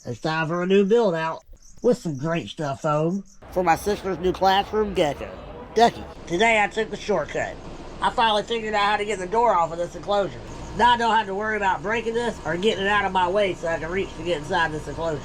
It's time for a new build out with some great stuff foam for my sister's new classroom gecko, Ducky. Today I took the shortcut. I finally figured out how to get the door off of this enclosure. Now I don't have to worry about breaking this or getting it out of my way so I can reach to get inside this enclosure.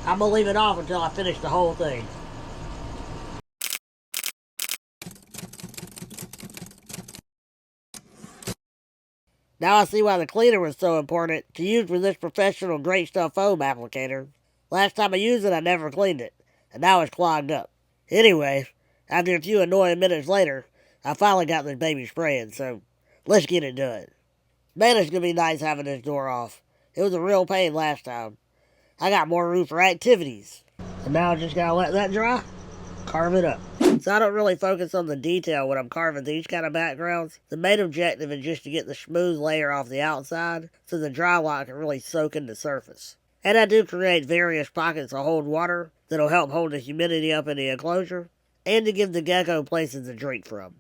I'm gonna leave it off until I finish the whole thing. Now I see why the cleaner was so important to use with this professional great stuff foam applicator. Last time I used it, I never cleaned it, and now it's clogged up. Anyway, after a few annoying minutes later, I finally got this baby spraying, so let's get it done. Man, it's gonna be nice having this door off. It was a real pain last time. I got more room for activities. And now I just gotta let that dry, carve it up. So I don't really focus on the detail when I'm carving these kind of backgrounds. The main objective is just to get the smooth layer off the outside so the dry lot can really soak in the surface. And I do create various pockets to hold water that'll help hold the humidity up in the enclosure and to give the gecko places to drink from.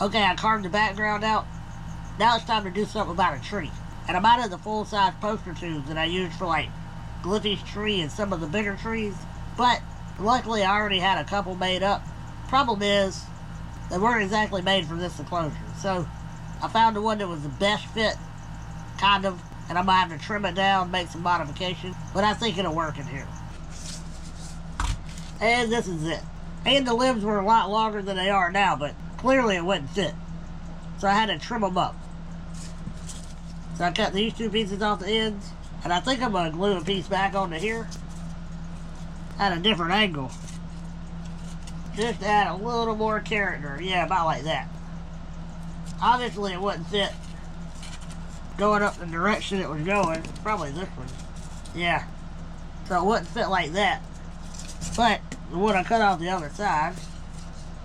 Okay, I carved the background out. Now it's time to do something about a tree. And I'm out of the full-size poster tubes that I used for like Gliffy's tree and some of the bigger trees. But luckily I already had a couple made up. Problem is, they weren't exactly made for this enclosure. So I found the one that was the best fit, kind of. And I'm gonna have to trim it down, make some modifications. But I think it'll work in here. And this is it. And the limbs were a lot longer than they are now, but clearly it wouldn't fit. So I had to trim them up. So I cut these two pieces off the ends. And I think I'm going to glue a piece back onto here at a different angle. Just to add a little more character. Yeah, about like that. Obviously it wouldn't fit going up the direction it was going. Probably this one. Yeah. So it wouldn't fit like that. But when I cut off the other side,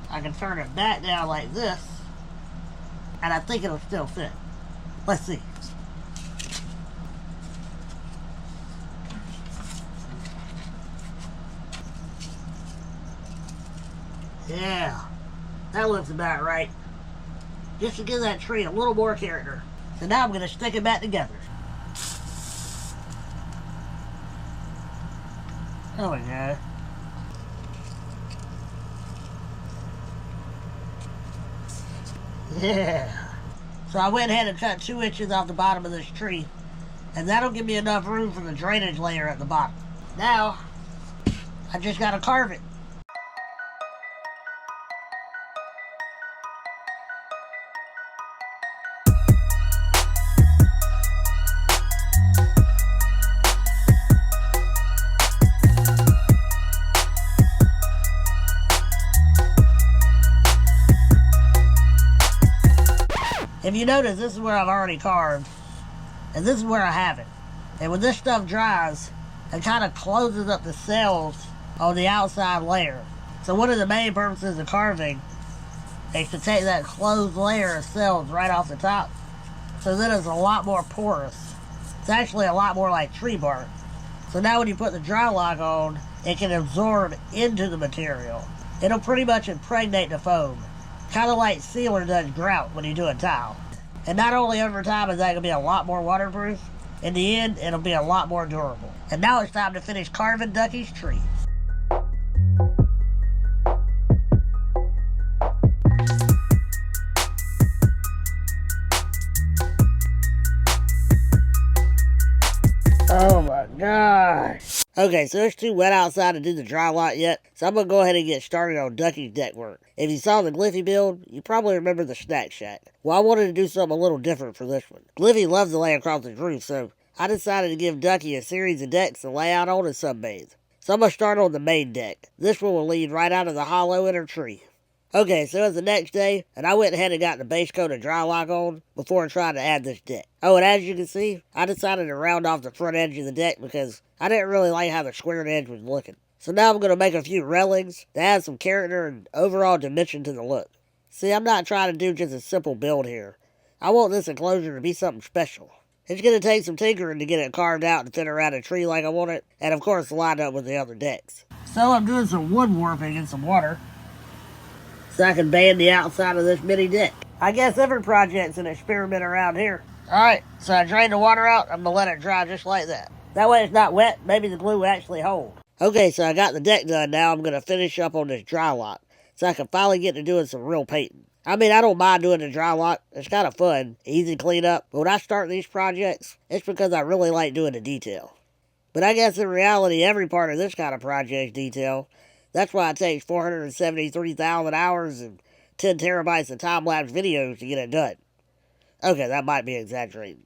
I can turn it back down like this, and I think it'll still fit. Let's see. Yeah, that looks about right. Just to give that tree a little more character. So now I'm going to stick it back together. There we go. Yeah. So I went ahead and cut 2 inches off the bottom of this tree. And that'll give me enough room for the drainage layer at the bottom. Now, I just gotta carve it. If you notice, this is where I've already carved, and this is where I have it. And when this stuff dries, it kind of closes up the cells on the outside layer. So one of the main purposes of carving is to take that closed layer of cells right off the top, so then it's a lot more porous. It's actually a lot more like tree bark. So now when you put the dry lock on, it can absorb into the material. It'll pretty much impregnate the foam. Kind of like sealer does grout when you do a tile. And not only over time is that going to be a lot more waterproof, in the end, it'll be a lot more durable. And now it's time to finish carving Ducky's tree. Oh my gosh. Okay, so it's too wet outside to do the dry lot yet, so I'm going to go ahead and get started on Ducky's deck work. If you saw the Gliffy build, you probably remember the snack shack. Well, I wanted to do something a little different for this one. Gliffy loves to lay across his roof, so I decided to give Ducky a series of decks to lay out on and sunbathe. So I'm going to start on the main deck. This one will lead right out of the hollow inner tree. Okay, so it was the next day, and I went ahead and got the base coat of dry lock on before trying to add this deck. Oh, and as you can see, I decided to round off the front edge of the deck because I didn't really like how the squared edge was looking. So now I'm going to make a few railings to add some character and overall dimension to the look. See, I'm not trying to do just a simple build here. I want this enclosure to be something special. It's going to take some tinkering to get it carved out and fit around a tree like I want it, and of course line up with the other decks. So I'm doing some wood warping in some water, so I can band the outside of this mini deck. I guess every project's an experiment around here. Alright, so I drained the water out. I'm gonna let it dry just like that. That way it's not wet, maybe the glue will actually hold. Okay, so I got the deck done now. I'm gonna finish up on this dry lock, so I can finally get to doing some real painting. I mean, I don't mind doing the dry lock. It's kind of fun, easy cleanup. But when I start these projects, it's because I really like doing the detail. But I guess in reality, every part of this kind of project is detail. That's why it takes 473,000 hours and 10 terabytes of time-lapse videos to get it done. Okay, that might be exaggerating.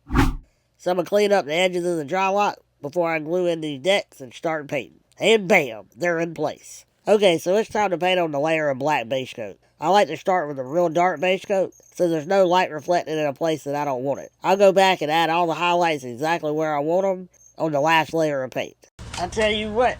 So I'm going to clean up the edges of the dry lock before I glue in these decks and start painting. And bam, they're in place. Okay, so it's time to paint on the layer of black base coat. I like to start with a real dark base coat, so there's no light reflected in a place that I don't want it. I'll go back and add all the highlights exactly where I want them on the last layer of paint. I tell you what,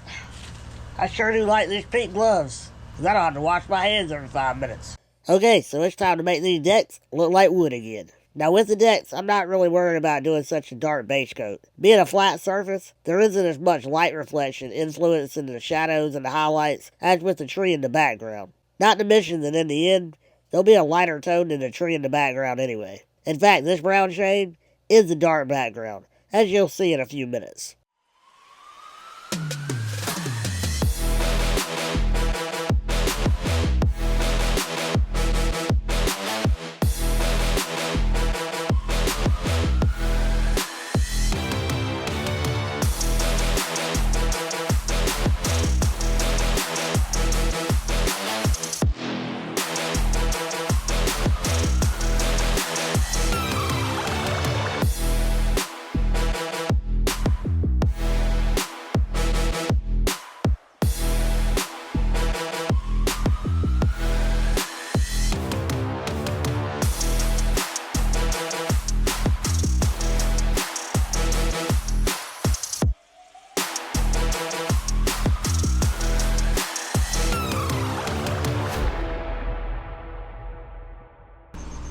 I sure do like these pink gloves, because I don't have to wash my hands every 5 minutes. Okay, so it's time to make these decks look like wood again. Now with the decks, I'm not really worried about doing such a dark base coat. Being a flat surface, there isn't as much light reflection influencing the shadows and the highlights as with the tree in the background. Not to mention that in the end, there'll be a lighter tone than the tree in the background anyway. In fact, this brown shade is the dark background, as you'll see in a few minutes.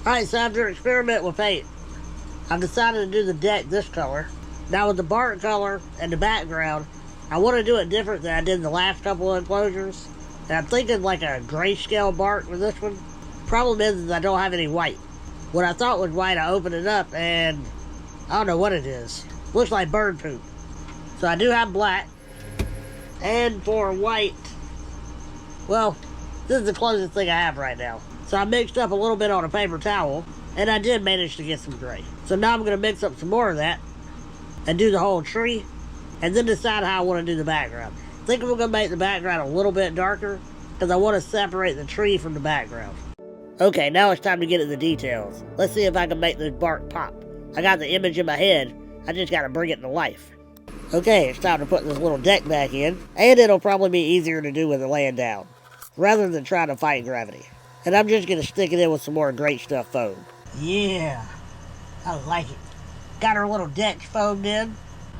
Alright, so after experiment with paint, I've decided to do the deck this color. Now with the bark color and the background, I want to do it different than I did in the last couple of enclosures. And I'm thinking like a grayscale bark with this one. Problem is I don't have any white. What I thought was white, I opened it up and I don't know what it is. Looks like bird poop. So I do have black. And for white, well, this is the closest thing I have right now. So I mixed up a little bit on a paper towel, and I did manage to get some gray. So now I'm going to mix up some more of that, and do the whole tree, and then decide how I want to do the background. I think I'm going to make the background a little bit darker, because I want to separate the tree from the background. Okay, now it's time to get into the details. Let's see if I can make this bark pop. I got the image in my head, I just got to bring it to life. Okay, it's time to put this little deck back in, and it'll probably be easier to do with it laying down, rather than trying to fight gravity. And I'm just going to stick it in with some more Great Stuff foam. Yeah, I like it. Got her little deck foamed in.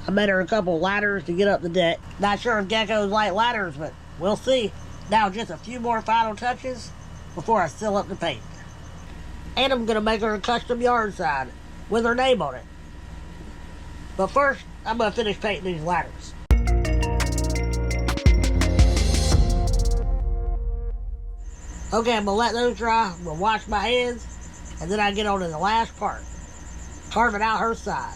I made her a couple ladders to get up the deck. Not sure if geckos like ladders, but we'll see. Now just a few more final touches before I seal up the paint. And I'm going to make her a custom yard sign with her name on it. But first, I'm going to finish painting these ladders. Okay, I'm going to let those dry, I'm going to wash my hands, and then I get on to the last part, carving out her side.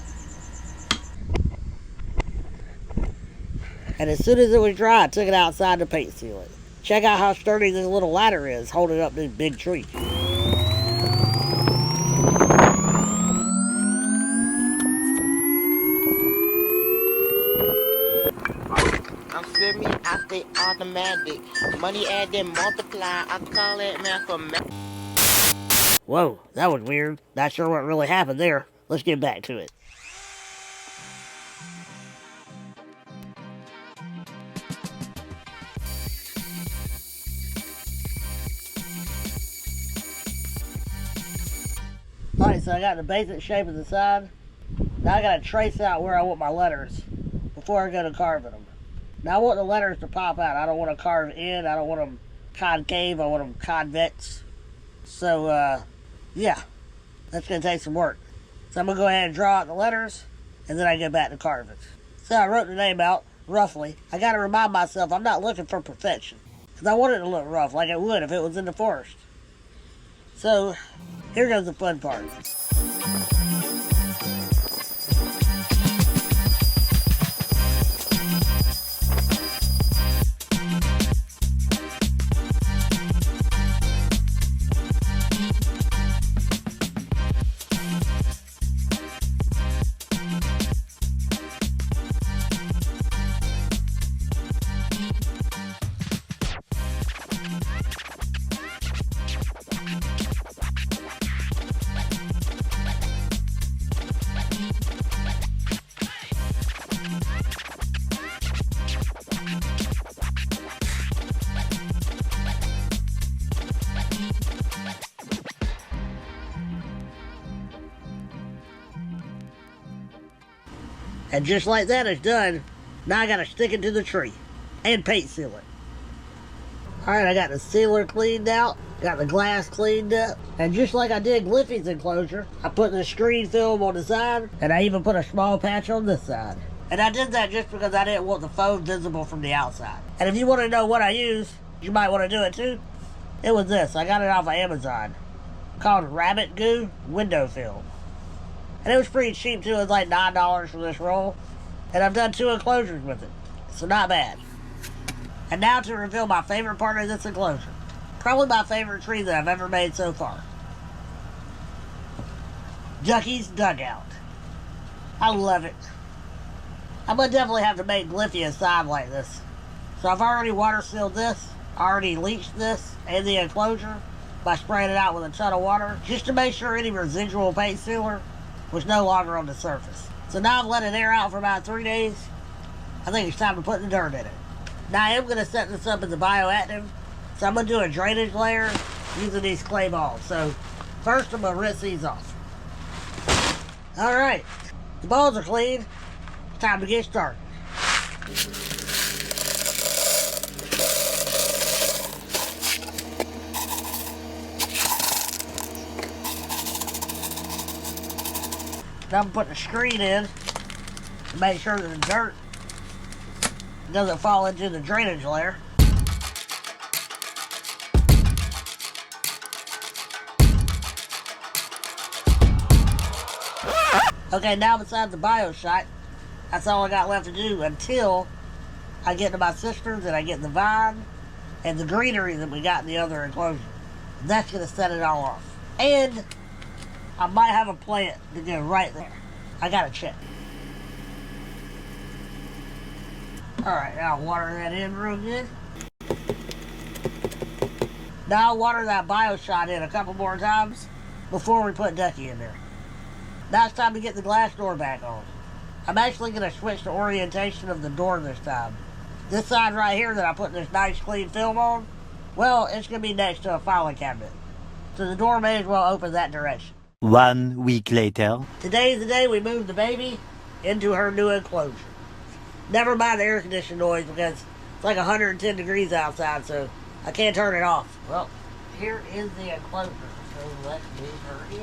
And as soon as it was dry, I took it outside to paint seal it. Check out how sturdy this little ladder is holding up this big tree. Me, I say automatic. Money add then multiply. I call it mathematics. Whoa, that was weird. Not sure what really happened there. Let's get back to it. Alright, so I got the basic shape of the sign. Now I gotta trace out where I want my letters before I go to carving them. Now I want the letters to pop out. I don't want to carve in. I don't want them concave. I want them convex. So, yeah, that's gonna take some work. So I'm gonna go ahead and draw out the letters, and then I get back to carving. So I wrote the name out, roughly. I gotta remind myself I'm not looking for perfection, because I want it to look rough, like it would if it was in the forest. So, here goes the fun part. And just like that, it's done. Now I gotta stick it to the tree and paint seal it. Alright, I got the sealer cleaned out, got the glass cleaned up, and just like I did Gliffy's enclosure, I put the screen film on the side, and I even put a small patch on this side. And I did that just because I didn't want the foam visible from the outside. And if you want to know what I use, you might want to do it too. It was this. I got it off of Amazon. Called Rabbit Goo Window Film. And it was pretty cheap too. It was like $9 for this roll. And I've done 2 enclosures with it. So not bad. And now to reveal my favorite part of this enclosure. Probably my favorite tree that I've ever made so far. Ducky's Dugout. I love it. I'm going to definitely have to make Gliffy a side like this. So I've already water sealed this. I already leached this and the enclosure by spraying it out with a ton of water. Just to make sure any residual paint sealer was no longer on the surface. So now I've let it air out for about 3 days. I think it's time to put the dirt in it. Now I am going to set this up as a bioactive. So I'm going to do a drainage layer using these clay balls. So first I'm going to rinse these off. Alright, the balls are clean. It's time to get started. Now I'm putting the screen in to make sure that the dirt doesn't fall into the drainage layer. Okay, now besides the bio shot, that's all I got left to do until I get to my cisterns and I get the vine and the greenery that we got in the other enclosure. That's going to set it all off. And I might have a plant to go right there. I gotta check. Alright, now I'll water that in real good. Now I'll water that bio shot in a couple more times before we put Ducky in there. Now it's time to get the glass door back on. I'm actually going to switch the orientation of the door this time. This side right here that I put this nice clean film on, well, it's going to be next to a filing cabinet. So the door may as well open that direction. 1 week later. Today's the day we moved the baby into her new enclosure. Never mind the air conditioning noise because it's like 110 degrees outside, so I can't turn it off. Well, here is the enclosure, so let's move her in.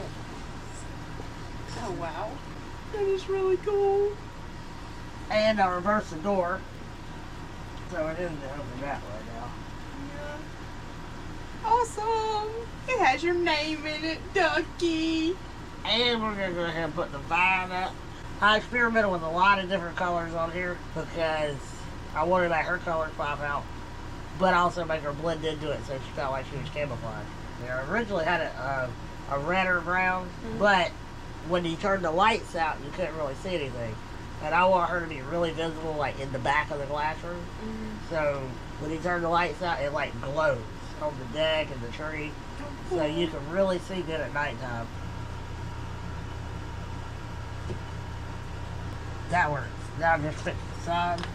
Oh wow, that is really cool. And I reverse the door, so it isn't open that way now. Yeah. Awesome! It has your name in it, Ducky. And we're going to go ahead and put the vine up. I experimented with a lot of different colors on here because I wanted to make her colors pop out, but also make her blend into it so she felt like she was camouflaged. I originally had a red or brown, but when you turned the lights out, you couldn't really see anything. And I want her to be really visible, like in the back of the classroom. So when you turn the lights out, it like glows on the deck and the tree. So you can really see good at nighttime. That works. Now just fix the side.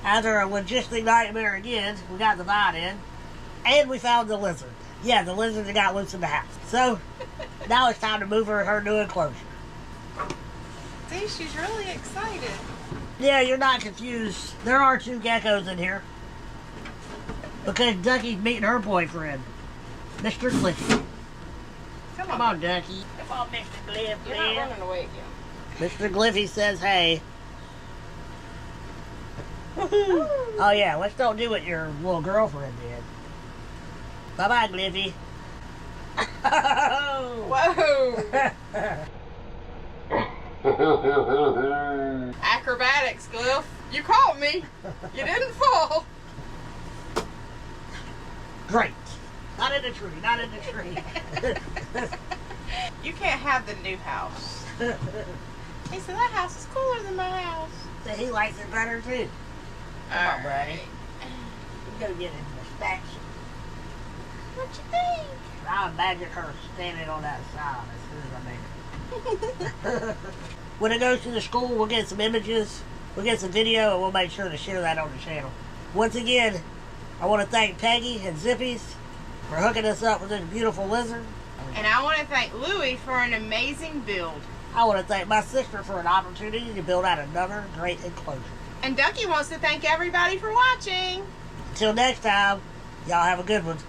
After a logistic nightmare again, we got the vine in, and we found the lizard. Yeah, the lizard that got loose in the house. So, now it's time to move her new enclosure. See, she's really excited. Yeah, you're not confused. There are 2 geckos in here. Because Ducky's meeting her boyfriend, Mr. Cliffy. Come on, Ducky. Come on, Mr. Cliffy. You're not running away again. Mr. Gliffy says, hey. Oh yeah, let's don't do what your little girlfriend did. Bye-bye, Gliffy. Whoa! Acrobatics, Cliff. You caught me. You didn't fall. Great. Not in the tree, not in the tree. You can't have the new house. He said, that house is cooler than my house. So he likes it better too. Come on, buddy. You gotta get into the stacks. What you think? I imagine her standing on that side as soon as I make it. When it goes to the school, we'll get some images, we'll get some video, and we'll make sure to share that on the channel. Once again, I want to thank Peggy and Zippies for hooking us up with this beautiful lizard. And I want to thank Lewy for an amazing build. I want to thank my sister for an opportunity to build out another great enclosure. And Ducky wants to thank everybody for watching. Until next time, y'all have a good one.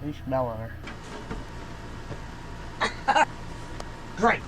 Who's smelling her? Great.